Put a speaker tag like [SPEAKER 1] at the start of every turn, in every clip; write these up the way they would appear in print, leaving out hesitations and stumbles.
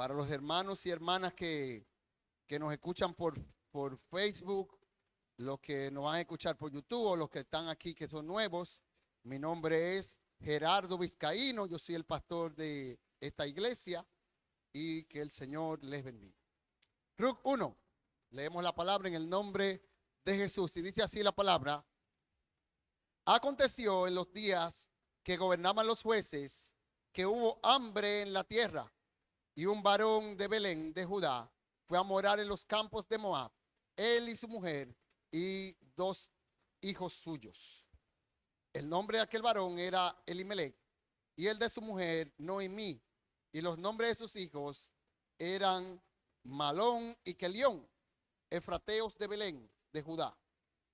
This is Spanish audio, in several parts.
[SPEAKER 1] Para los hermanos y hermanas que nos escuchan por Facebook, los que nos van a escuchar por YouTube o los que están aquí que son nuevos, mi nombre es Gerardo Vizcaíno, yo soy el pastor de esta iglesia y que el Señor les bendiga. Ruth 1, leemos la palabra en el nombre de Jesús y dice así la palabra. Aconteció en los días que gobernaban los jueces que hubo hambre en la tierra y un varón de Belén de Judá fue a morar en los campos de Moab, él y su mujer y 2 hijos suyos. El nombre de aquel varón era Elimelech y el de su mujer Noemí, y los nombres de sus hijos eran Malón y Kelión, efrateos de Belén de Judá.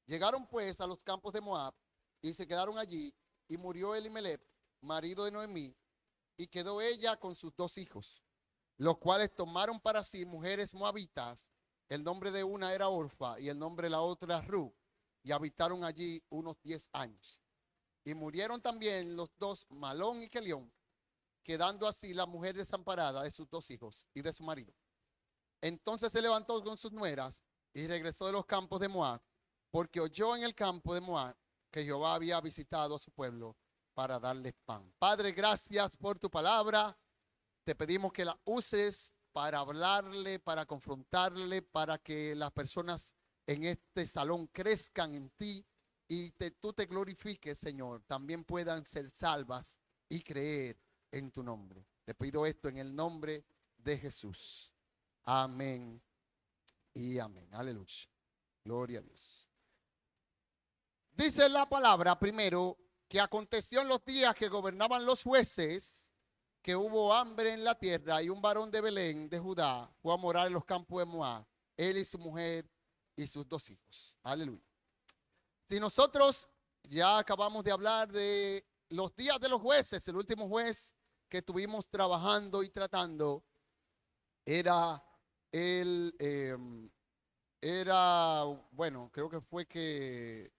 [SPEAKER 1] Llegaron pues a los campos de Moab y se quedaron allí, y murió Elimelech, marido de Noemí, y quedó ella con sus 2 hijos, los cuales tomaron para sí mujeres moabitas. El nombre de una era Orfa y el nombre de la otra Ruth, y habitaron allí unos 10 años. Y murieron también los 2, Malón y Kelión, quedando así la mujer desamparada de sus 2 hijos y de su marido. Entonces se levantó con sus nueras y regresó de los campos de Moab, porque oyó en el campo de Moab que Jehová había visitado a su pueblo para darles pan. Padre, gracias por tu palabra. Te pedimos que la uses para hablarle, para confrontarle, para que las personas en este salón crezcan en ti y tú te glorifiques, Señor. También puedan ser salvas y creer en tu nombre. Te pido esto en el nombre de Jesús. Amén y amén. Aleluya. Gloria a Dios. Dice la palabra primero que aconteció en los días que gobernaban los jueces que hubo hambre en la tierra y un varón de Belén de Judá fue a morar en los campos de Moab, él y su mujer y sus 2 hijos. Aleluya. Si nosotros ya acabamos de hablar de los días de los jueces, el último juez que estuvimos trabajando y tratando era bueno, creo que fue que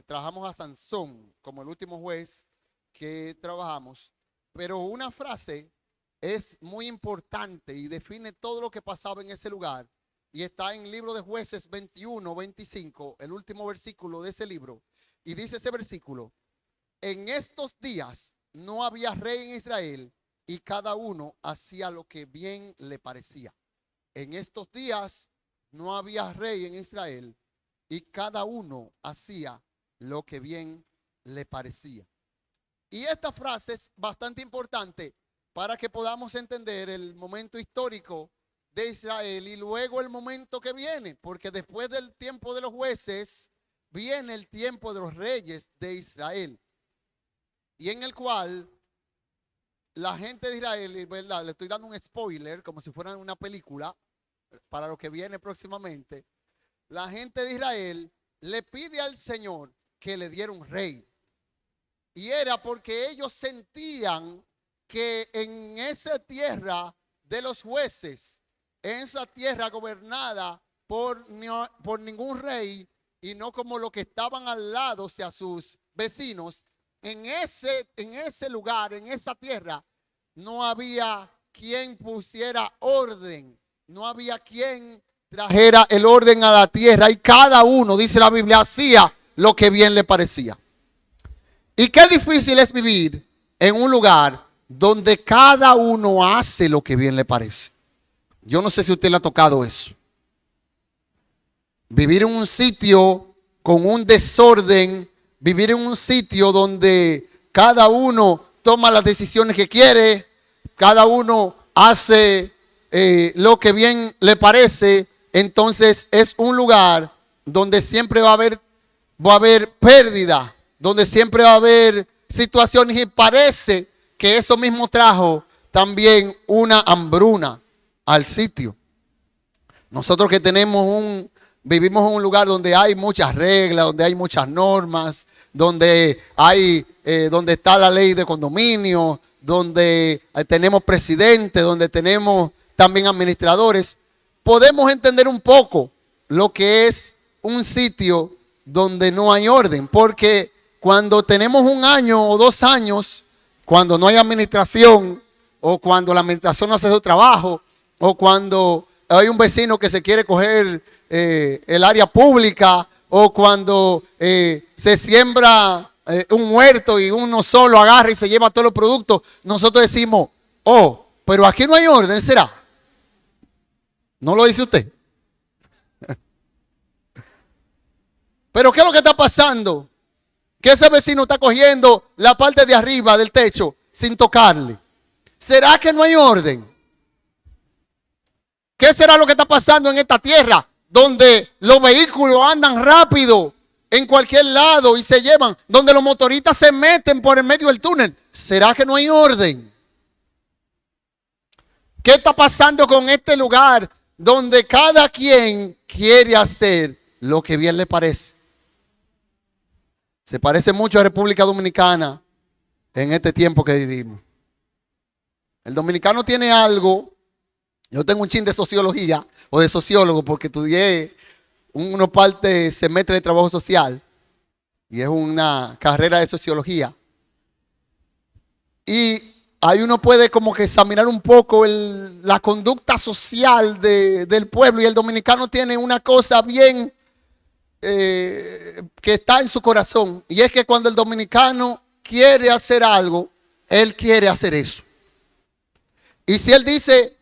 [SPEAKER 1] trabajamos a Sansón como el último juez que trabajamos. Pero una frase es muy importante y define todo lo que pasaba en ese lugar. Y está en el libro de Jueces 21, 25, el último versículo de ese libro. Y dice ese versículo: en estos días no había rey en Israel y cada uno hacía lo que bien le parecía. En estos días no había rey en Israel y cada uno hacía lo que bien le parecía. Y esta frase es bastante importante para que podamos entender el momento histórico de Israel y luego el momento que viene, porque después del tiempo de los jueces viene el tiempo de los reyes de Israel, y en el cual la gente de Israel, ¿verdad? Le estoy dando un spoiler como si fuera una película para lo que viene próximamente. La gente de Israel le pide al Señor que le diera un rey. Y era porque ellos sentían que en esa tierra de los jueces, en esa tierra gobernada por ningún rey y no como los que estaban al lado, o sea, sus vecinos, en ese lugar, en esa tierra, no había quien pusiera orden, no había quien trajera el orden a la tierra y cada uno, dice la Biblia, hacía lo que bien le parecía. Y qué difícil es vivir en un lugar donde cada uno hace lo que bien le parece. Yo no sé si a usted le ha tocado eso. Vivir en un sitio con un desorden, vivir en un sitio donde cada uno toma las decisiones que quiere, cada uno hace lo que bien le parece. Entonces es un lugar donde siempre va a haber pérdida, donde siempre va a haber situaciones, y parece que eso mismo trajo también una hambruna al sitio. Nosotros que vivimos en un lugar donde hay muchas reglas, donde hay muchas normas, donde está la ley de condominio, donde tenemos presidente, donde tenemos también administradores, podemos entender un poco lo que es un sitio donde no hay orden, porque cuando tenemos 1 año o 2 años, cuando no hay administración o cuando la administración no hace su trabajo, o cuando hay un vecino que se quiere coger el área pública, o cuando se siembra un huerto y uno solo agarra y se lleva todos los productos, nosotros decimos, oh, pero aquí no hay orden, ¿será? ¿No lo dice usted? Pero ¿qué es lo que está pasando? Que ese vecino está cogiendo la parte de arriba del techo sin tocarle. ¿Será que no hay orden? ¿Qué será lo que está pasando en esta tierra donde los vehículos andan rápido en cualquier lado y se llevan, donde los motoristas se meten por el medio del túnel? ¿Será que no hay orden? ¿Qué está pasando con este lugar donde cada quien quiere hacer lo que bien le parece? Se parece mucho a República Dominicana en este tiempo que vivimos. El dominicano tiene algo. Yo tengo un chin de sociología o de sociólogo porque estudié una parte semestre de trabajo social y es una carrera de sociología. Y ahí uno puede como que examinar un poco la conducta social del pueblo, y el dominicano tiene una cosa bien que está en su corazón, y es que cuando el dominicano quiere hacer algo, él quiere hacer eso. Y si él dice,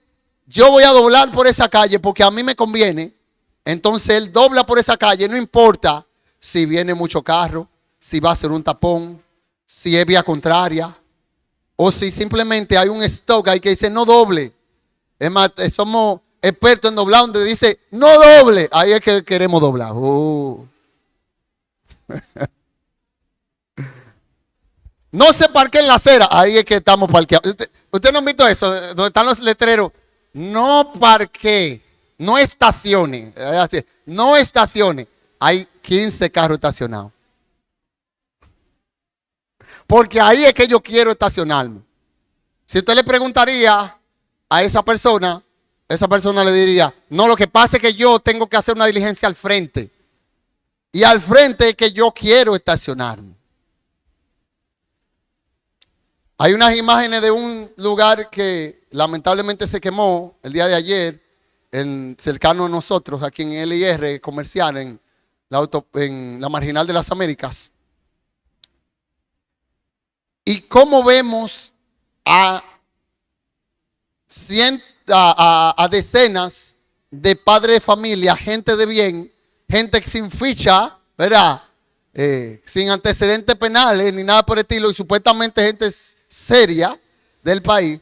[SPEAKER 1] yo voy a doblar por esa calle porque a mí me conviene, entonces él dobla por esa calle, no importa si viene mucho carro, si va a ser un tapón, si es vía contraria, o si simplemente hay un stock ahí que dice no doble. Es más, somos expertos en doblar donde dice no doble, ahí es que queremos doblar. No se parque en la acera, ahí es que estamos parqueados. ¿Usted no han visto eso? Donde están los letreros. No parque, no estacione. No estacione. Hay 15 carros estacionados. Porque ahí es que yo quiero estacionarme. Si usted le preguntaría a esa persona le diría, no, lo que pasa es que yo tengo que hacer una diligencia al frente. Y al frente es que yo quiero estacionarme. Hay unas imágenes de un lugar que lamentablemente se quemó el día de ayer, cercano a nosotros, aquí en LIR Comercial, en la Marginal de las Américas. Y cómo vemos a decenas de padres de familia, gente de bien, gente sin ficha, ¿verdad? Sin antecedentes penales ni nada por el estilo, y supuestamente gente seria del país,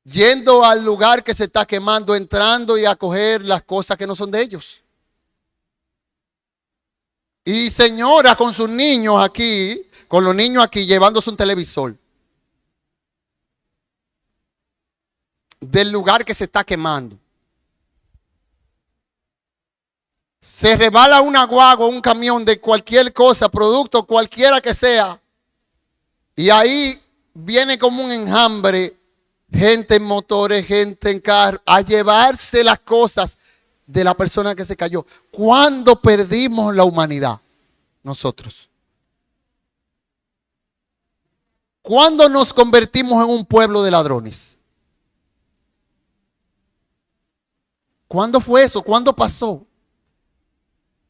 [SPEAKER 1] yendo al lugar que se está quemando, entrando y a coger las cosas que no son de ellos. Y señora con sus niños aquí, con los niños aquí llevándose un televisor del lugar que se está quemando. Se resbala una guagua, un camión de cualquier cosa, producto cualquiera que sea, y ahí viene como un enjambre, gente en motores, gente en carro, a llevarse las cosas de la persona que se cayó. ¿Cuándo perdimos la humanidad? Nosotros. ¿Cuándo nos convertimos en un pueblo de ladrones? ¿Cuándo fue eso? ¿Cuándo pasó?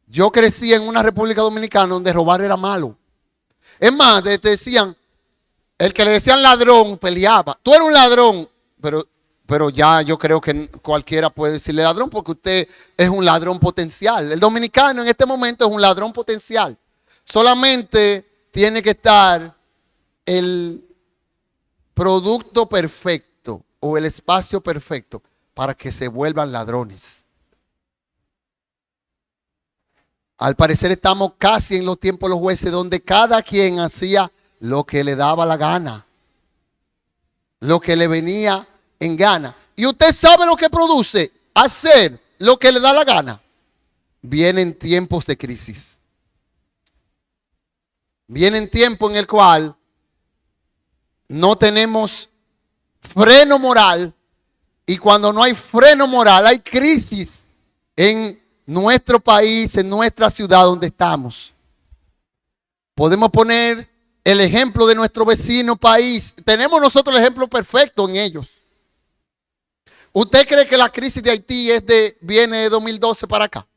[SPEAKER 1] Yo crecí en una República Dominicana donde robar era malo. Es más, te decían, el que le decían ladrón peleaba. Tú eres un ladrón, pero ya yo creo que cualquiera puede decirle ladrón porque usted es un ladrón potencial. El dominicano en este momento es un ladrón potencial. Solamente tiene que estar el producto perfecto o el espacio perfecto para que se vuelvan ladrones. Al parecer estamos casi en los tiempos de los jueces donde cada quien hacía lo que le daba la gana, lo que le venía en gana. Y usted sabe lo que produce hacer lo que le da la gana. Vienen tiempos de crisis. Vienen tiempos en el cual no tenemos freno moral, y cuando no hay freno moral hay crisis en nuestro país, en nuestra ciudad donde estamos. Podemos poner el ejemplo de nuestro vecino país. Tenemos nosotros el ejemplo perfecto en ellos. ¿Usted cree que la crisis de Haití viene de 2012 para acá?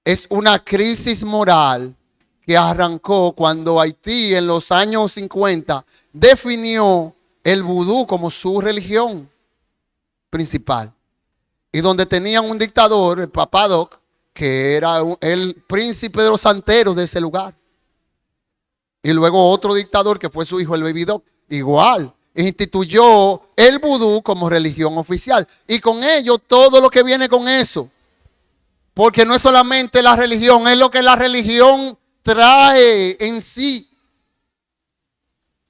[SPEAKER 1] Es una crisis moral que arrancó cuando Haití en los años 50 definió el vudú como su religión principal. Y donde tenían un dictador, el Papa Doc, que era el príncipe de los santeros de ese lugar. Y luego otro dictador que fue su hijo, el Baby Doc, igual, instituyó el vudú como religión oficial. Y con ello todo lo que viene con eso. Porque no es solamente la religión, es lo que la religión trae en sí.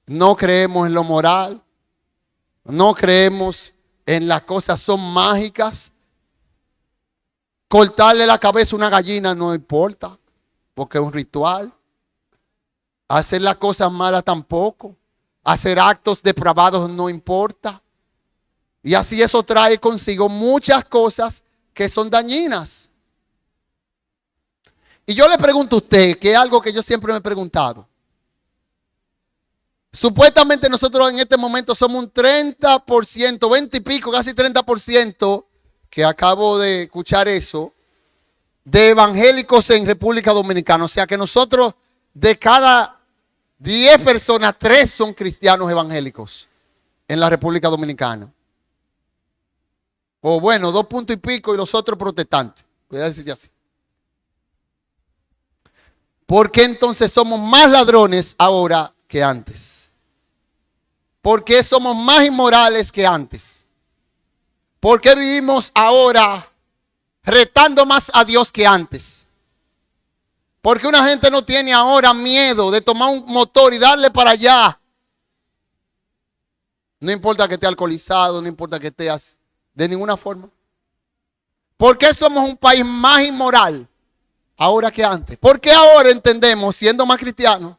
[SPEAKER 1] No creemos en lo moral, no creemos en las cosas son mágicas. Cortarle la cabeza a una gallina no importa, porque es un ritual. Hacer las cosas malas tampoco. Hacer actos depravados no importa. Y así eso trae consigo muchas cosas que son dañinas. Y yo le pregunto a usted, que es algo que yo siempre me he preguntado. Supuestamente nosotros en este momento somos un 30%, 20 y pico, casi 30%, que acabo de escuchar eso, de evangélicos en República Dominicana. O sea que nosotros, de cada 10 personas, 3 son cristianos evangélicos en la República Dominicana. O bueno, 2 puntos y pico y los otros protestantes. Voy a decir así. ¿Por qué entonces somos más ladrones ahora que antes? ¿Por qué somos más inmorales que antes? ¿Por qué vivimos ahora retando más a Dios que antes? ¿Por qué una gente no tiene ahora miedo de tomar un motor y darle para allá? No importa que esté alcoholizado, no importa que esté así, de ninguna forma. ¿Por qué somos un país más inmoral ahora que antes? ¿Por qué ahora entendemos, siendo más cristianos,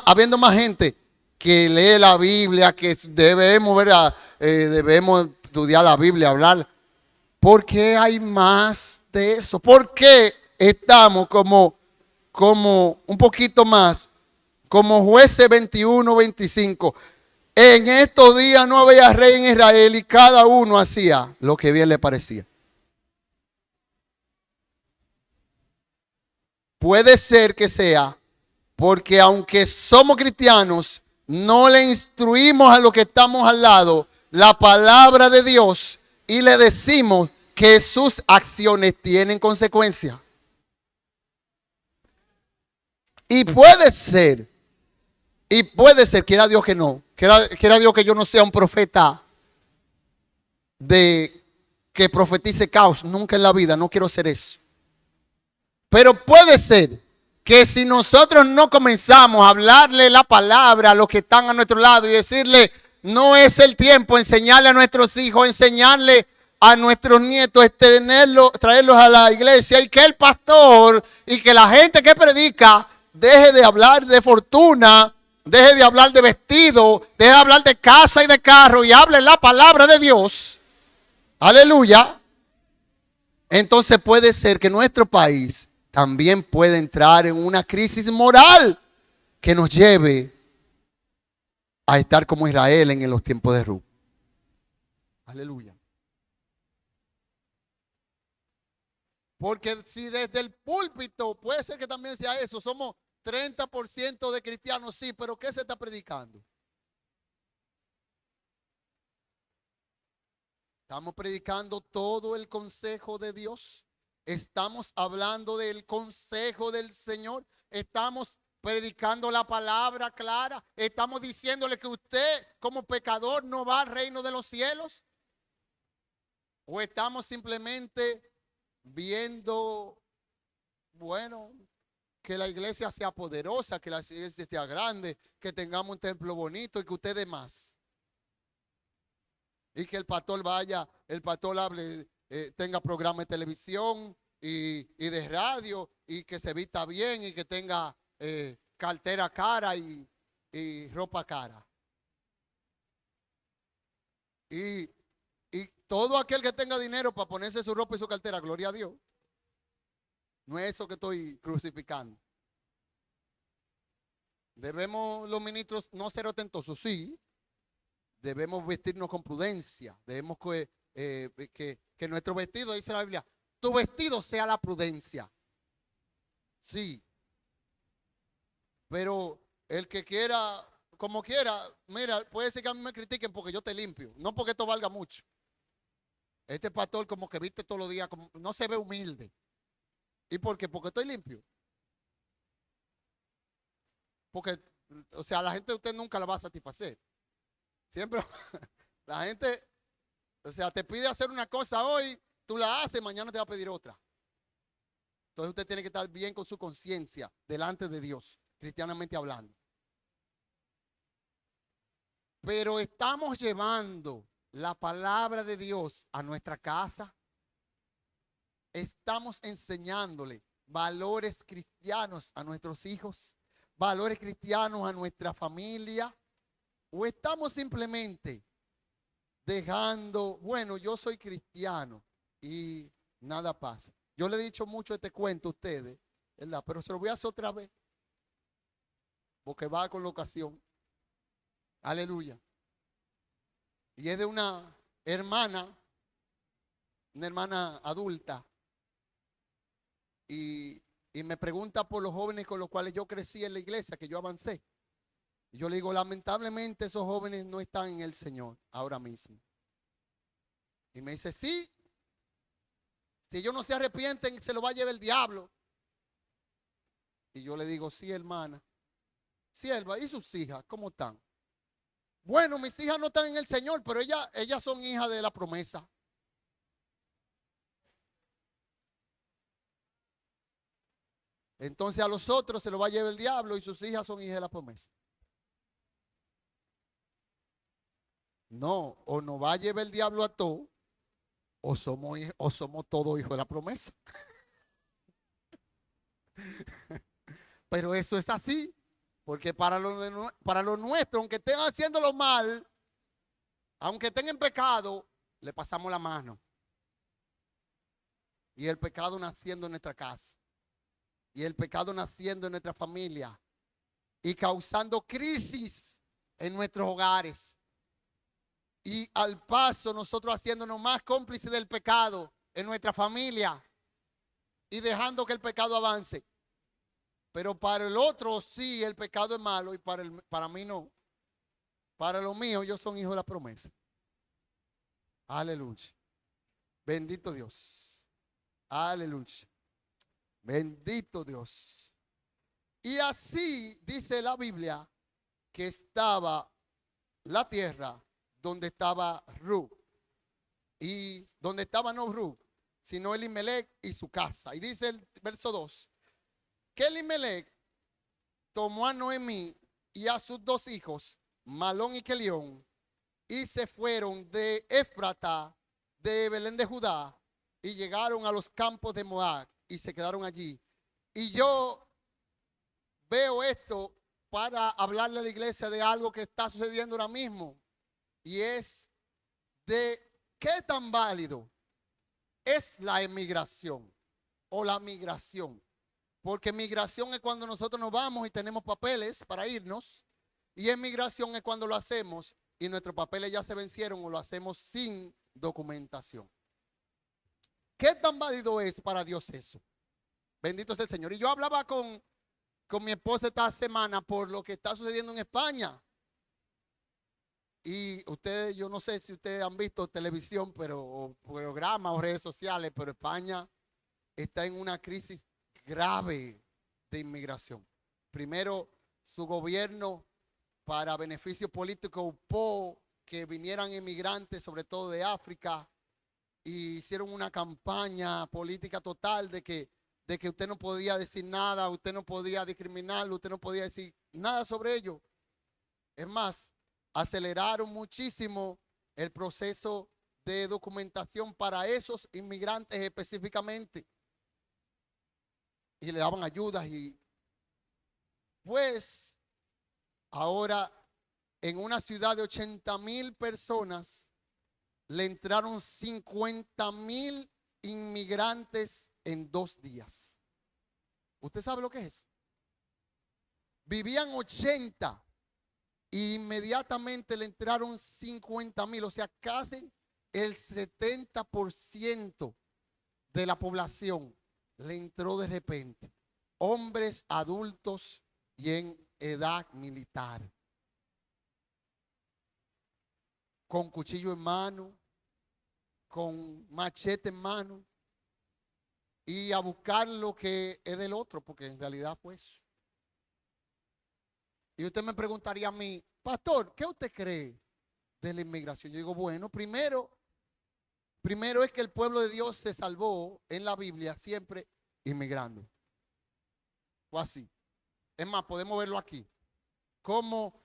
[SPEAKER 1] habiendo más gente que lee la Biblia, que debemos estudiar la Biblia, hablar? ¿Por qué hay más de eso? ¿Por qué estamos como un poquito más, como Jueces 21, 25? En estos días no había rey en Israel y cada uno hacía lo que bien le parecía. Puede ser que sea porque aunque somos cristianos, no le instruimos a los que estamos al lado la palabra de Dios y le decimos que sus acciones tienen consecuencias. Y puede ser, quiera Dios que no, quiera Dios que yo no sea un profeta que profetice caos, nunca en la vida, no quiero ser eso. Pero puede ser que si nosotros no comenzamos a hablarle la palabra a los que están a nuestro lado y decirle, no es el tiempo, enseñarle a nuestros hijos, enseñarle a nuestros nietos, traerlos a la iglesia, y que el pastor y que la gente que predica deje de hablar de fortuna, deje de hablar de vestido, deje de hablar de casa y de carro y hable la palabra de Dios. Aleluya. Entonces puede ser que nuestro país también puede entrar en una crisis moral que nos lleve a estar como Israel en los tiempos de Ruth. Aleluya. Porque si desde el púlpito, puede ser que también sea eso, somos 30% de cristianos, sí, pero ¿qué se está predicando? Estamos predicando todo el consejo de Dios. Estamos hablando del consejo del Señor. Estamos predicando la palabra clara. Estamos diciéndole que usted como pecador no va al reino de los cielos. O estamos simplemente viendo, bueno, que la iglesia sea poderosa, que la iglesia sea grande, que tengamos un templo bonito y que usted dé más. Y que el pastor hable, tenga programa de televisión y de radio, y que se vista bien y que tenga cartera cara y ropa cara. Y todo aquel que tenga dinero para ponerse su ropa y su cartera, gloria a Dios. No es eso que estoy crucificando. Debemos los ministros no ser ostentosos, sí. Debemos vestirnos con prudencia. Debemos que nuestro vestido, dice la Biblia, tu vestido sea la prudencia. Sí. Pero el que quiera, como quiera, mira, puede ser que a mí me critiquen porque yo te limpio. No porque esto valga mucho. Este pastor como que viste todos los días, como, no se ve humilde. ¿Y por qué? Porque estoy limpio. Porque, o sea, la gente de usted nunca la va a satisfacer. Siempre, la gente, o sea, te pide hacer una cosa hoy, tú la haces, mañana te va a pedir otra. Entonces usted tiene que estar bien con su conciencia delante de Dios, cristianamente hablando. Pero estamos llevando la palabra de Dios a nuestra casa. Estamos enseñándole valores cristianos a nuestros hijos, valores cristianos a nuestra familia. O estamos simplemente dejando, bueno, yo soy cristiano y nada pasa. Yo le he dicho mucho este cuento a ustedes, ¿verdad? Pero se lo voy a hacer otra vez, porque va con la ocasión. Aleluya. Y es de una hermana adulta, y me pregunta por los jóvenes con los cuales yo crecí en la iglesia, que yo avancé. Y yo le digo, lamentablemente esos jóvenes no están en el Señor ahora mismo. Y me dice, sí, si ellos no se arrepienten, se lo va a llevar el diablo. Y yo le digo, sí, hermana, sierva, ¿y sus hijas cómo están? Bueno, mis hijas no están en el Señor, pero ellas son hijas de la promesa. Entonces a los otros se lo va a llevar el diablo y sus hijas son hijas de la promesa. No, o nos va a llevar el diablo a todos, o somos todos hijos de la promesa. Pero eso es así, porque para lo nuestro, aunque estén haciéndolo mal, aunque estén en pecado, le pasamos la mano. Y el pecado naciendo en nuestra casa. Y el pecado naciendo en nuestra familia. Y causando crisis en nuestros hogares. Y al paso nosotros haciéndonos más cómplices del pecado en nuestra familia. Y dejando que el pecado avance. Pero para el otro sí el pecado es malo y para mí no. Para los míos ellos son hijos de la promesa. Aleluya. Bendito Dios. Aleluya. Bendito Dios. Y así dice la Biblia que estaba la tierra donde estaba Rut. Y donde estaba no Rut, sino Elimelech y su casa. Y dice el verso 2, que Elimelech tomó a Noemí y a sus dos hijos, Malón y Kelión, y se fueron de Éfrata, de Belén de Judá, y llegaron a los campos de Moab y se quedaron allí. Y yo veo esto para hablarle a la iglesia de algo que está sucediendo ahora mismo, y es de qué tan válido es la emigración o la migración. Porque migración es cuando nosotros nos vamos y tenemos papeles para irnos, y emigración es cuando lo hacemos y nuestros papeles ya se vencieron o lo hacemos sin documentación. ¿Qué tan válido es para Dios eso? Bendito es el Señor. Y yo hablaba con mi esposa esta semana por lo que está sucediendo en España. Y ustedes, yo no sé si ustedes han visto televisión, o programas o redes sociales, pero España está en una crisis grave de inmigración. Primero, su gobierno, para beneficio político, ocupó que vinieran inmigrantes, sobre todo de África, y hicieron una campaña política total de que usted no podía decir nada, usted no podía discriminarlo, usted no podía decir nada sobre ello. Es más, aceleraron muchísimo el proceso de documentación para esos inmigrantes específicamente. Y le daban ayudas y pues ahora en una ciudad de 80,000 personas le entraron 50,000 inmigrantes en 2 días. ¿Usted sabe lo que es eso? Vivían 80 y inmediatamente le entraron 50,000, o sea, casi el 70% de la población le entró de repente. Hombres adultos y en edad militar, con cuchillo en mano, con machete en mano, y a buscar lo que es del otro, porque en realidad fue eso. Y usted me preguntaría a mí, pastor, ¿qué usted cree de la inmigración? Yo digo, bueno, primero es que el pueblo de Dios se salvó en la Biblia siempre inmigrando. O así. Es más, podemos verlo aquí. Como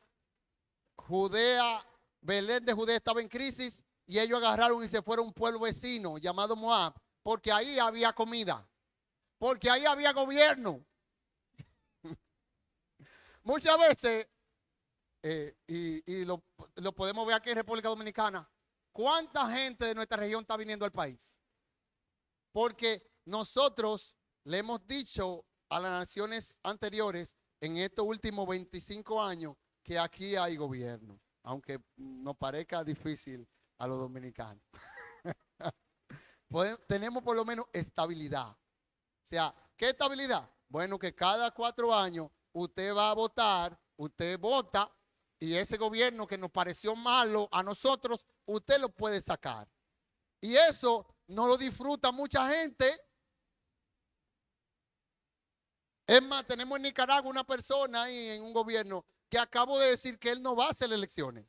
[SPEAKER 1] Judea, Belén de Judea estaba en crisis y ellos agarraron y se fueron a un pueblo vecino llamado Moab, porque ahí había comida, porque ahí había gobierno. Muchas veces, y lo podemos ver aquí en República Dominicana, ¿cuánta gente de nuestra región está viniendo al país? Porque nosotros le hemos dicho a las naciones anteriores en estos últimos 25 años que aquí hay gobierno, aunque nos parezca difícil a los dominicanos. Tenemos por lo menos estabilidad. O sea, ¿qué estabilidad? Bueno, que cada 4 años usted va a votar, usted vota y ese gobierno que nos pareció malo a nosotros, usted lo puede sacar. Y eso no lo disfruta mucha gente. Es más, tenemos en Nicaragua una persona ahí en un gobierno que acabo de decir que él no va a hacer elecciones.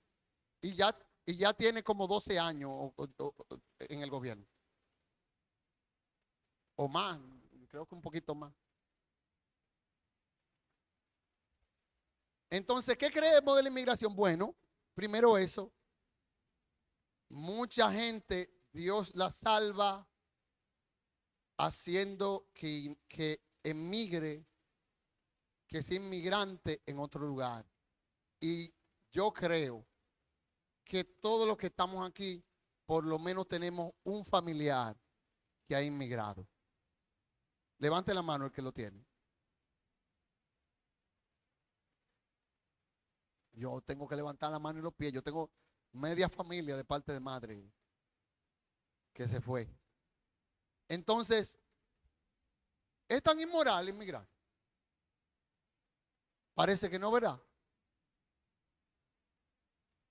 [SPEAKER 1] Y ya tiene como 12 años en el gobierno. O más, creo que un poquito más. Entonces, ¿qué creemos de la inmigración? Bueno, primero eso. Mucha gente, Dios la salva haciendo que emigre, que sea inmigrante en otro lugar. Y yo creo que todos los que estamos aquí, por lo menos tenemos un familiar que ha inmigrado. Levante la mano el que lo tiene. Yo tengo que levantar la mano y los pies. Yo tengo media familia de parte de madre que se fue. Entonces, ¿es tan inmoral inmigrar? Parece que no, ¿verdad?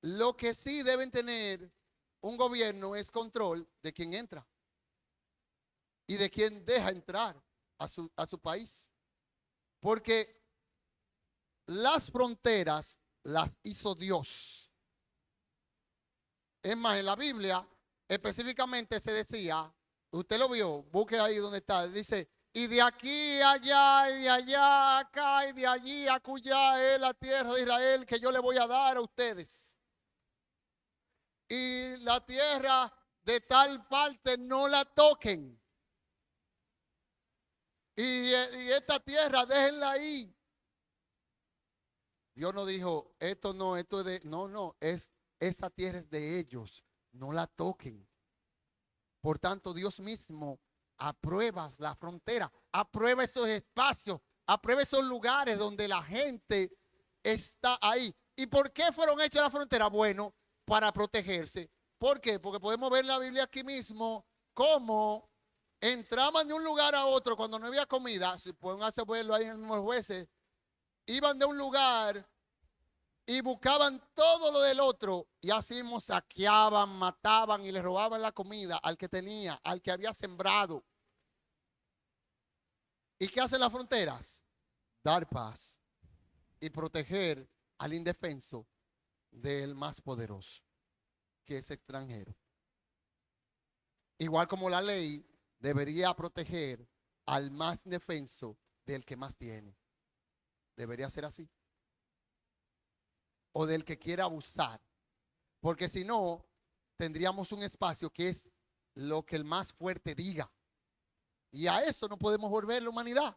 [SPEAKER 1] Lo que sí deben tener un gobierno es control de quién entra y de quién deja entrar a su país. Porque las fronteras las hizo Dios. Es más, en la Biblia específicamente se decía, usted lo vio, busque ahí donde está, dice, y de aquí a allá, y de allá a acá, y de allí a acullá es la tierra de Israel que yo le voy a dar a ustedes. Y la tierra de tal parte no la toquen. Y esta tierra déjenla ahí. Dios no dijo, esto no, esto es de, no, esa tierra es de ellos, no la toquen. Por tanto, Dios mismo aprueba la frontera, aprueba esos espacios, aprueba esos lugares donde la gente está ahí. ¿Y por qué fueron hechas las fronteras? Bueno, para protegerse. ¿Por qué? Porque podemos ver en la Biblia aquí mismo cómo entraban de un lugar a otro cuando no había comida. Si pueden hacer verlo ahí en los Jueces, iban de un lugar y buscaban todo lo del otro y así mismo saqueaban, mataban y le robaban la comida al que tenía, al que había sembrado. ¿Y qué hacen las fronteras? Dar paz y proteger al indefenso del más poderoso, que es extranjero. Igual como la ley debería proteger al más indefenso del que más tiene. Debería ser así. O del que quiera abusar. Porque si no, tendríamos un espacio que es lo que el más fuerte diga. Y a eso no podemos volver la humanidad.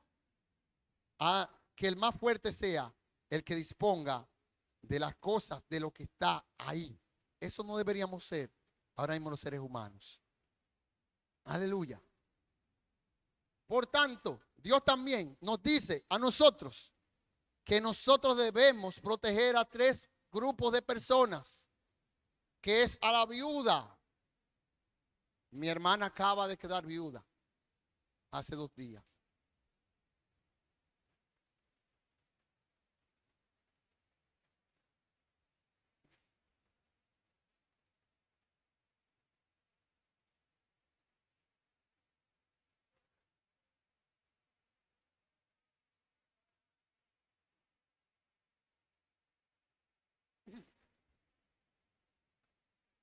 [SPEAKER 1] A que el más fuerte sea el que disponga de las cosas, de lo que está ahí. Eso no deberíamos ser ahora mismo los seres humanos. Aleluya. Por tanto, Dios también nos dice a nosotros que nosotros debemos proteger a tres grupos de personas, que es a la viuda. Mi hermana acaba de quedar viuda hace 2 días.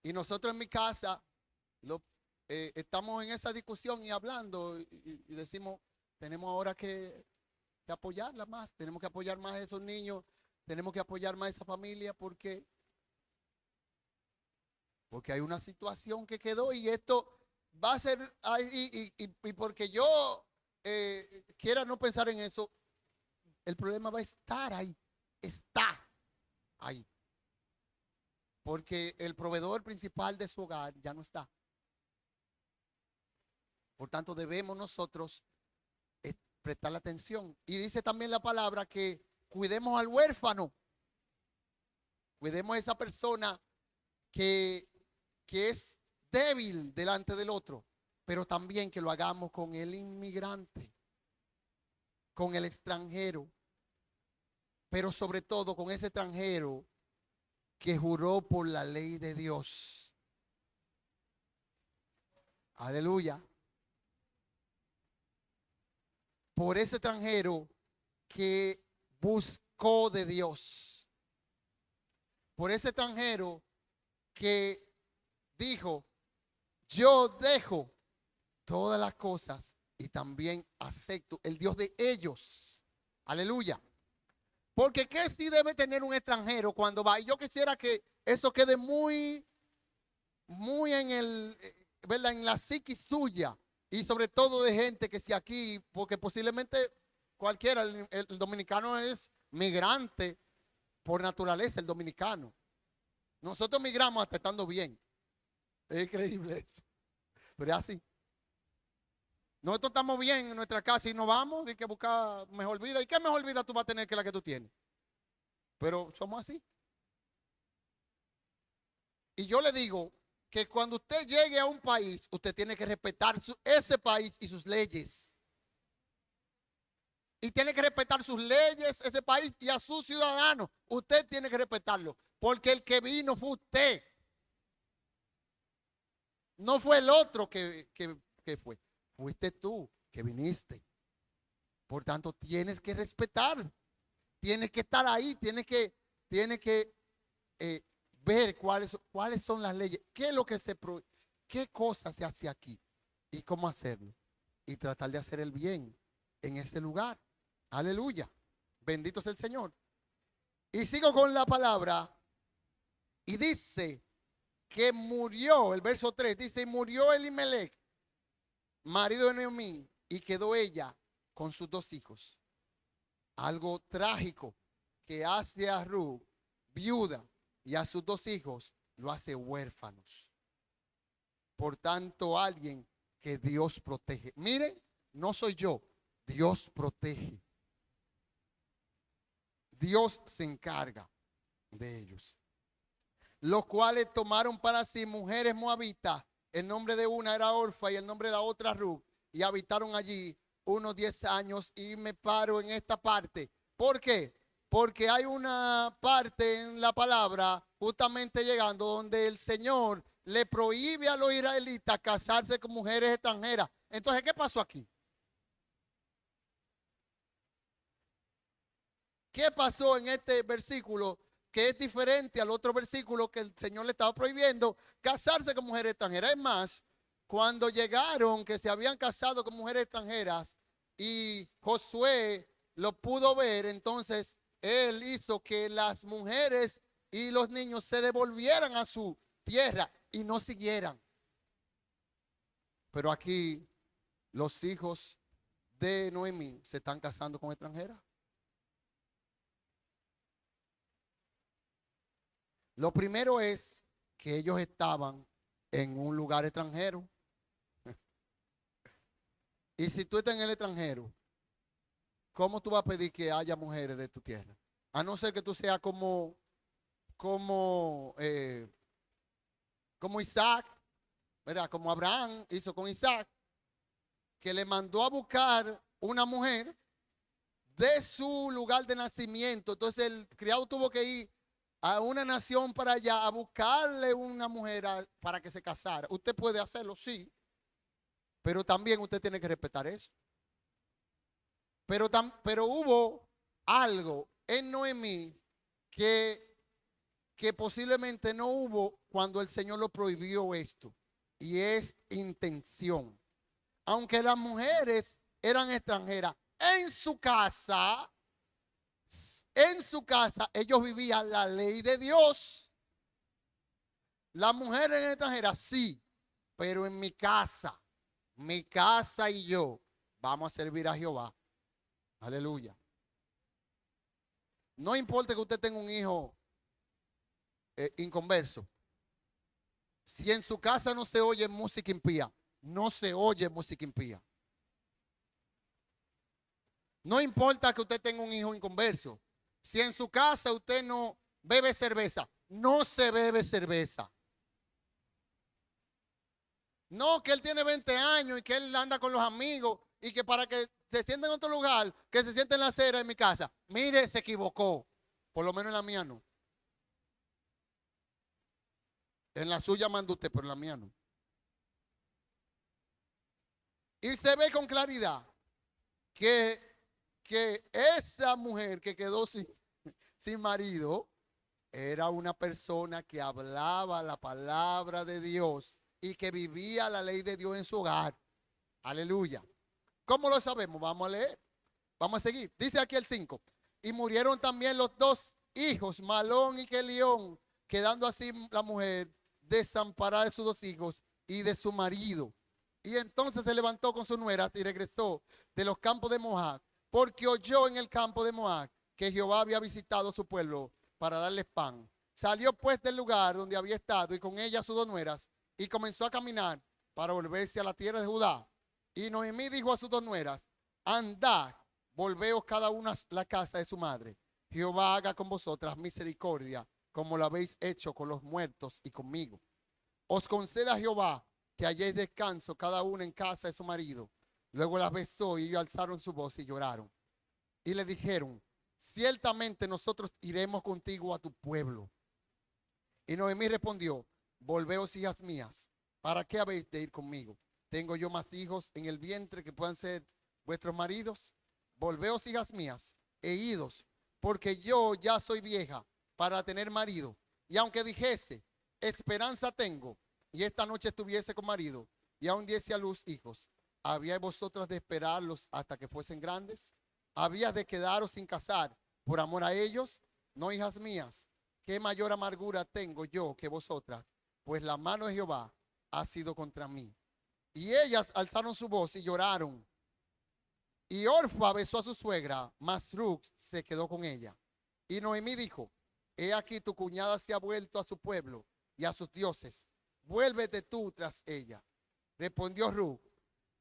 [SPEAKER 1] Y nosotros en mi casa estamos en esa discusión y hablando y decimos, tenemos ahora que apoyarla más, tenemos que apoyar más a esos niños, tenemos que apoyar más a esa familia porque hay una situación que quedó y esto va a ser, y porque yo quiera no pensar en eso, el problema va a estar ahí, está ahí, porque el proveedor principal de su hogar ya no está. Por tanto, debemos nosotros prestarle atención. Y dice también la palabra que cuidemos al huérfano, cuidemos a esa persona que, que es débil delante del otro, pero también que lo hagamos con el inmigrante, con el extranjero, pero sobre todo con ese extranjero que juró por la ley de Dios. Aleluya. Por ese extranjero que buscó de Dios. Por ese extranjero que dijo, yo dejo todas las cosas y también acepto el Dios de ellos. Aleluya. Porque ¿qué sí debe tener un extranjero cuando va? Y yo quisiera que eso quede muy, muy en el, ¿verdad? En la psiquis suya y sobre todo de gente que si aquí, porque posiblemente cualquiera, el dominicano es migrante por naturaleza, el dominicano. Nosotros migramos hasta estando bien. Es increíble eso. Pero es así. Nosotros estamos bien en nuestra casa y nos vamos, hay que buscar mejor vida. ¿Y qué mejor vida tú vas a tener que la que tú tienes? Pero somos así. Y yo le digo que cuando usted llegue a un país, usted tiene que respetar ese país y sus leyes. Y tiene que respetar sus leyes, ese país y a sus ciudadanos. Usted tiene que respetarlo. Porque el que vino fue usted. No fue el otro que fue. Fuiste tú que viniste. Por tanto, tienes que respetar. Tienes que estar ahí. Tienes que ver cuáles son las leyes. ¿Qué es lo que qué cosa se hace aquí? Y cómo hacerlo. Y tratar de hacer el bien en ese lugar. Aleluya. Bendito sea el Señor. Y sigo con la palabra. Y dice que murió, el verso 3 dice, murió Elimelech, marido de Noemí, y quedó ella con sus 2 hijos. Algo trágico que hace a Ruth viuda y a sus 2 hijos lo hace huérfanos. Por tanto, alguien que Dios protege. Miren, no soy yo, Dios protege. Dios se encarga de ellos. Los cuales tomaron para sí mujeres moabitas. El nombre de una era Orfa y el nombre de la otra Ruth. Y habitaron allí unos 10 años. Y me paro en esta parte. ¿Por qué? Porque hay una parte en la palabra, justamente llegando, donde el Señor le prohíbe a los israelitas casarse con mujeres extranjeras. Entonces, ¿qué pasó aquí? ¿Qué pasó en este versículo que es diferente al otro versículo que el Señor le estaba prohibiendo casarse con mujeres extranjeras? Es más, cuando llegaron que se habían casado con mujeres extranjeras y Josué lo pudo ver, entonces él hizo que las mujeres y los niños se devolvieran a su tierra y no siguieran. Pero aquí los hijos de Noemí se están casando con extranjeras. Lo primero es que ellos estaban en un lugar extranjero. Y si tú estás en el extranjero, ¿cómo tú vas a pedir que haya mujeres de tu tierra? A no ser que tú seas como, como Isaac, ¿verdad? Como Abraham hizo con Isaac, que le mandó a buscar una mujer de su lugar de nacimiento. Entonces el criado tuvo que ir a una nación para allá a buscarle una mujer para que se casara. Usted puede hacerlo, sí, pero también usted tiene que respetar eso. Pero hubo algo en Noemí que posiblemente no hubo cuando el Señor lo prohibió esto. Y es intención. Aunque las mujeres eran extranjeras, en su casa ellos vivían la ley de Dios. Las mujeres extranjeras sí, pero en mi casa y yo vamos a servir a Jehová. Aleluya. No importa que usted tenga un hijo inconverso. Si en su casa no se oye música impía, no se oye música impía. No importa que usted tenga un hijo inconverso. Si en su casa usted no bebe cerveza, no se bebe cerveza. No, que él tiene 20 años y que él anda con los amigos y que para que se sienta en otro lugar, que se sienta en la acera de mi casa. Mire, se equivocó. Por lo menos en la mía no. En la suya manda usted, pero en la mía no. Y se ve con claridad que esa mujer que quedó sin marido era una persona que hablaba la palabra de Dios y que vivía la ley de Dios en su hogar. Aleluya. ¿Cómo lo sabemos? Vamos a leer. Vamos a seguir. Dice aquí el 5. Y murieron también los dos hijos, Malón y Kelión, quedando así la mujer desamparada de sus dos hijos y de su marido. Y entonces se levantó con sus nueras y regresó de los campos de Moab, porque oyó en el campo de Moab que Jehová había visitado su pueblo para darles pan. Salió pues del lugar donde había estado y con ella sus dos nueras y comenzó a caminar para volverse a la tierra de Judá. Y Noemí dijo a sus dos nueras: andad, volveos cada una a la casa de su madre. Jehová haga con vosotras misericordia, como lo habéis hecho con los muertos y conmigo. Os conceda Jehová que halléis descanso cada una en casa de su marido. Luego las besó y ellos alzaron su voz y lloraron. Y le dijeron: ciertamente nosotros iremos contigo a tu pueblo. Y Noemí respondió: volveos, hijas mías, ¿para qué habéis de ir conmigo? ¿Tengo yo más hijos en el vientre que puedan ser vuestros maridos? Volveos, hijas mías, e idos, porque yo ya soy vieja para tener marido. Y aunque dijese: esperanza tengo, y esta noche estuviese con marido, y aún diese a luz hijos, ¿habíais vosotras de esperarlos hasta que fuesen grandes? ¿Habías de quedaros sin casar por amor a ellos? No, hijas mías, ¿qué mayor amargura tengo yo que vosotras? Pues la mano de Jehová ha sido contra mí. Y ellas alzaron su voz y lloraron. Y Orfa besó a su suegra, mas Ruth se quedó con ella. Y Noemí dijo: he aquí tu cuñada se ha vuelto a su pueblo y a sus dioses. Vuélvete tú tras ella. Respondió Ruth: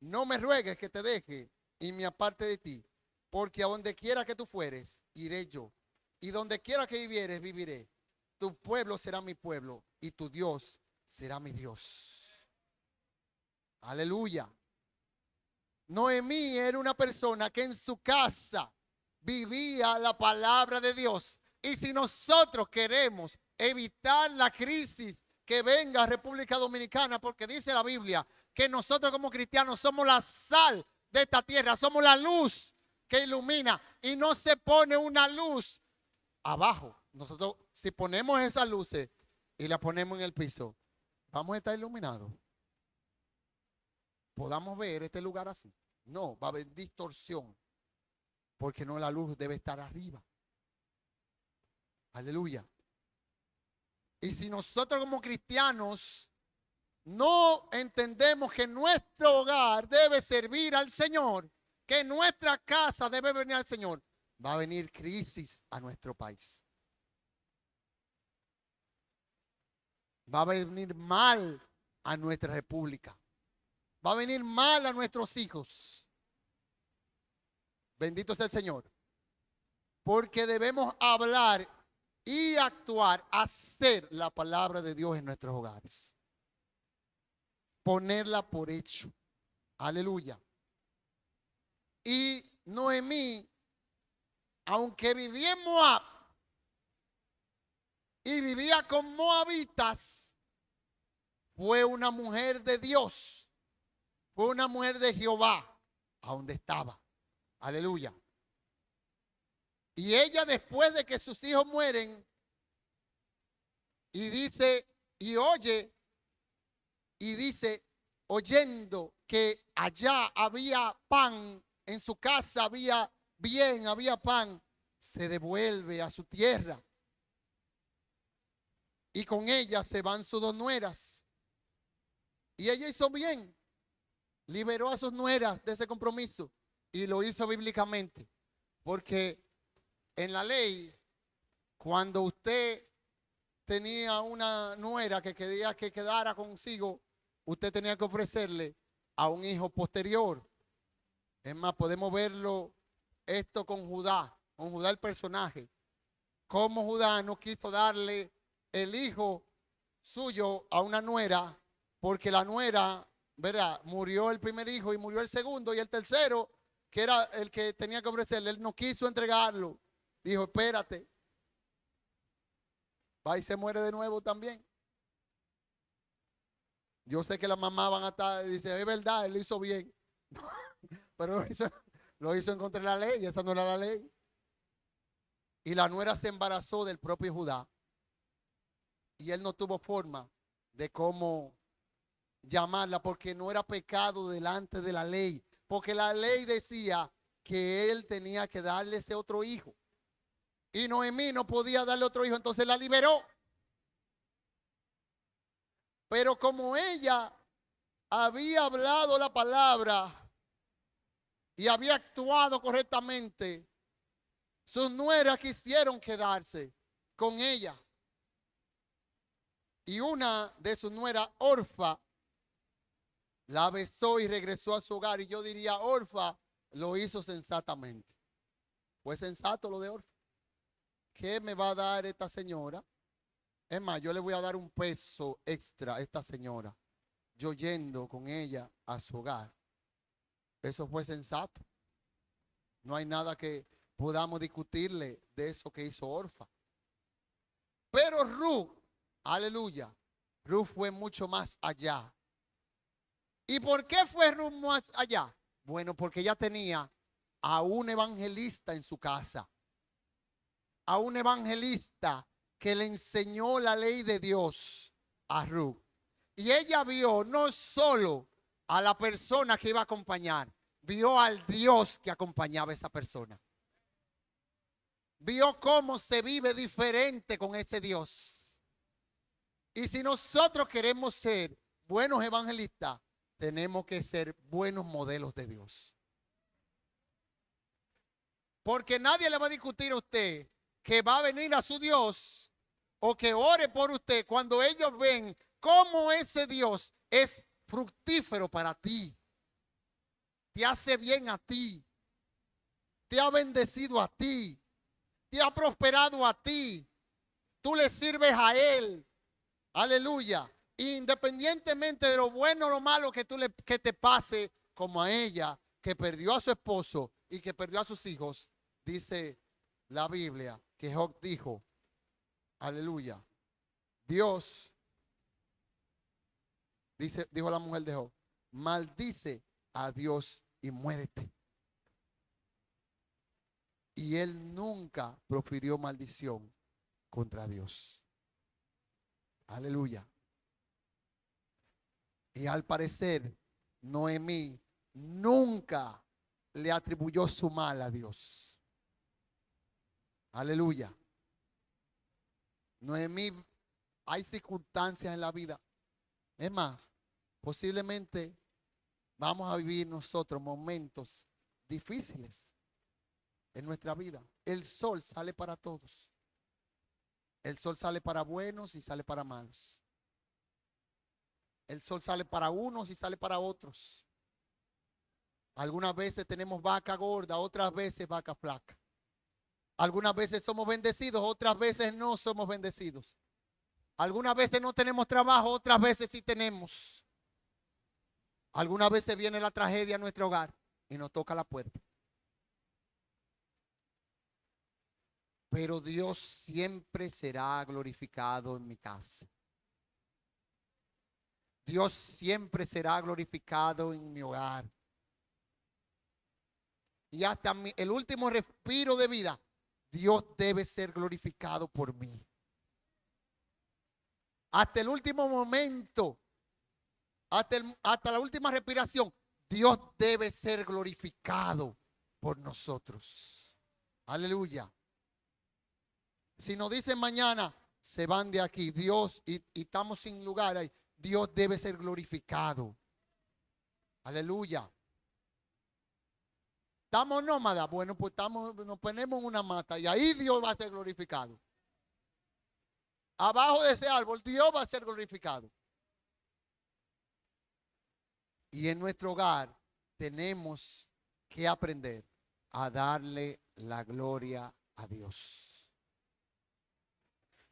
[SPEAKER 1] no me ruegues que te deje y me aparte de ti, porque a donde quiera que tú fueres, iré yo. Y donde quiera que vivieres, viviré. Tu pueblo será mi pueblo y tu Dios será mi Dios. Aleluya. Noemí era una persona que en su casa vivía la palabra de Dios. Y si nosotros queremos evitar la crisis que venga a República Dominicana, porque dice la Biblia que nosotros como cristianos somos la sal de esta tierra, somos la luz que ilumina, y no se pone una luz abajo. Nosotros, si ponemos esas luces y las ponemos en el piso, vamos a estar iluminados. Podamos ver este lugar así. No, va a haber distorsión, porque no, la luz debe estar arriba. Aleluya. Y si nosotros como cristianos no entendemos que nuestro hogar debe servir al Señor, que nuestra casa debe venir al Señor, va a venir crisis a nuestro país. Va a venir mal a nuestra república. Va a venir mal a nuestros hijos. Bendito sea el Señor. Porque debemos hablar y actuar, hacer la palabra de Dios en nuestros hogares. Ponerla por hecho. Aleluya. Y Noemí, aunque vivía en Moab y vivía con moabitas, fue una mujer de Dios. Fue una mujer de Jehová, a donde estaba. Aleluya. Y ella, después de que sus hijos mueren, y dice, y oye, y dice, oyendo que allá había pan, en su casa había bien, había pan, se devuelve a su tierra. Y con ella se van sus dos nueras. Y ella hizo bien, liberó a sus nueras de ese compromiso y lo hizo bíblicamente. Porque en la ley, cuando usted tenía una nuera que quería que quedara consigo, usted tenía que ofrecerle a un hijo posterior. Es más, podemos verlo esto con Judá el personaje. Como Judá no quiso darle el hijo suyo a una nuera, porque la nuera, ¿verdad? Murió el primer hijo y murió el segundo, y el tercero, que era el que tenía que ofrecerle, él no quiso entregarlo. Dijo, espérate. Va y se muere de nuevo también. Yo sé que las mamás van a estar, dice, es verdad, él lo hizo bien. Pero lo hizo en contra de la ley, y esa no era la ley. Y la nuera se embarazó del propio Judá. Y él no tuvo forma de cómo llamarla, porque no era pecado delante de la ley. Porque la ley decía que él tenía que darle ese otro hijo. Y Noemí no podía darle otro hijo, entonces la liberó. Pero como ella había hablado la palabra y había actuado correctamente, sus nueras quisieron quedarse con ella. Y una de sus nueras, Orfa, la besó y regresó a su hogar. Y yo diría, Orfa lo hizo sensatamente. Fue sensato lo de Orfa. ¿Qué me va a dar esta señora? Es más, yo le voy a dar un peso extra a esta señora, yo yendo con ella a su hogar. Eso fue sensato. No hay nada que podamos discutirle de eso que hizo Orfa. Pero Ruth, aleluya, Ruth fue mucho más allá. ¿Y por qué fue Ruth más allá? Bueno, porque ella tenía a un evangelista en su casa. A un evangelista que le enseñó la ley de Dios a Ruth. Y ella vio no solo a la persona que iba a acompañar, vio al Dios que acompañaba a esa persona. Vio cómo se vive diferente con ese Dios. Y si nosotros queremos ser buenos evangelistas, tenemos que ser buenos modelos de Dios. Porque nadie le va a discutir a usted que va a venir a su Dios o que ore por usted cuando ellos ven cómo ese Dios es fructífero para ti, te hace bien a ti, te ha bendecido a ti, te ha prosperado a ti, tú le sirves a Él, aleluya, independientemente de lo bueno o lo malo que te pase, como a ella que perdió a su esposo y que perdió a sus hijos. Dice la Biblia que Job dijo, aleluya, Dios, dijo la mujer de Job, maldice a Dios y muérete. Y él nunca profirió maldición contra Dios. Aleluya. Y al parecer, Noemí nunca le atribuyó su mal a Dios. Aleluya. Noemí, hay circunstancias en la vida. Es más, posiblemente vamos a vivir nosotros momentos difíciles en nuestra vida. El sol sale para todos. El sol sale para buenos y sale para malos. El sol sale para unos y sale para otros. Algunas veces tenemos vaca gorda, otras veces vaca flaca. Algunas veces somos bendecidos, otras veces no somos bendecidos. Algunas veces no tenemos trabajo, otras veces sí tenemos. Algunas veces viene la tragedia a nuestro hogar y nos toca la puerta. Pero Dios siempre será glorificado en mi casa. Dios siempre será glorificado en mi hogar. Y hasta el último respiro de vida, Dios debe ser glorificado por mí. Hasta el último momento, hasta la última respiración, Dios debe ser glorificado por nosotros. Aleluya. Si nos dicen mañana, se van de aquí, Dios, y estamos sin lugar ahí, Dios debe ser glorificado. Aleluya. ¿Estamos nómadas? Bueno, pues nos ponemos en una mata y ahí Dios va a ser glorificado. Abajo de ese árbol, Dios va a ser glorificado. Y en nuestro hogar tenemos que aprender a darle la gloria a Dios.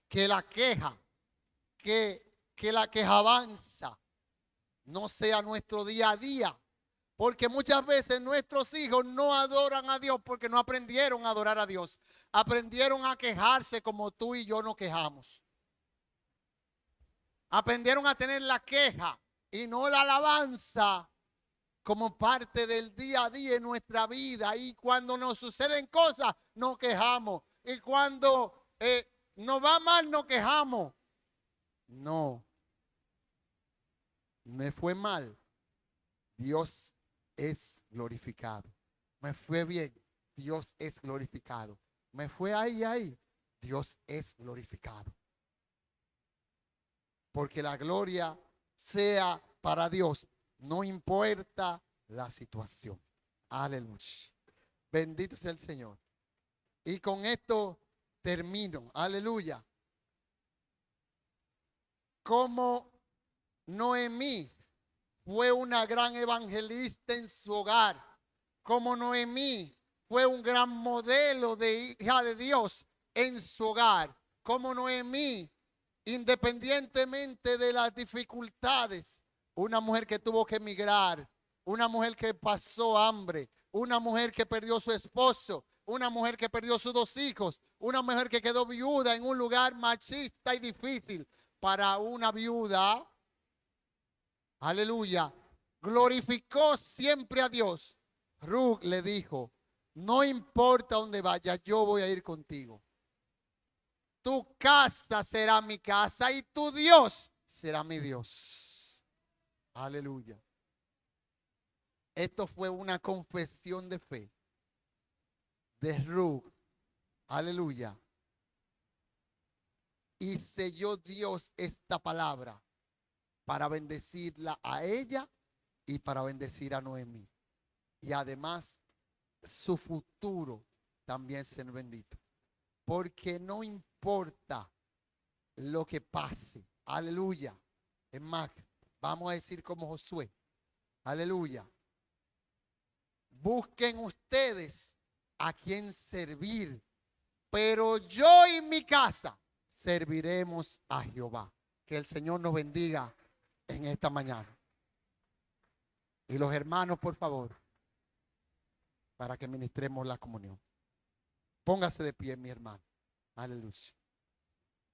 [SPEAKER 1] Que la queja, que la quejabanza no sea nuestro día a día. Porque muchas veces nuestros hijos no adoran a Dios porque no aprendieron a adorar a Dios. Aprendieron a quejarse como tú y yo nos quejamos. Aprendieron a tener la queja y no la alabanza como parte del día a día en nuestra vida. Y cuando nos suceden cosas, nos quejamos. Y cuando nos va mal, nos quejamos. No. Me fue mal. Dios es glorificado. Me fue bien. Dios es glorificado. Me fue ahí. Dios es glorificado. Porque la gloria sea para Dios. No importa la situación. Aleluya. Bendito sea el Señor. Y con esto termino. Aleluya. Como Noemí fue una gran evangelista en su hogar. Como Noemí fue un gran modelo de hija de Dios en su hogar. Como Noemí, independientemente de las dificultades, una mujer que tuvo que emigrar, una mujer que pasó hambre, una mujer que perdió su esposo, una mujer que perdió sus 2 hijos, una mujer que quedó viuda en un lugar machista y difícil para una viuda. Aleluya. Glorificó siempre a Dios. Ruth le dijo, no importa dónde vayas, yo voy a ir contigo. Tu casa será mi casa y tu Dios será mi Dios. Aleluya. Esto fue una confesión de fe de Ruth. Aleluya. Y selló Dios esta palabra para bendecirla a ella y para bendecir a Noemí. Y además, su futuro también ser bendito. Porque no importa lo que pase. Aleluya. Es más, vamos a decir como Josué. Aleluya. Busquen ustedes a quien servir. Pero yo y mi casa serviremos a Jehová. Que el Señor nos bendiga en esta mañana. Y los hermanos, por favor, para que ministremos la comunión. Póngase de pie, mi hermano. Aleluya.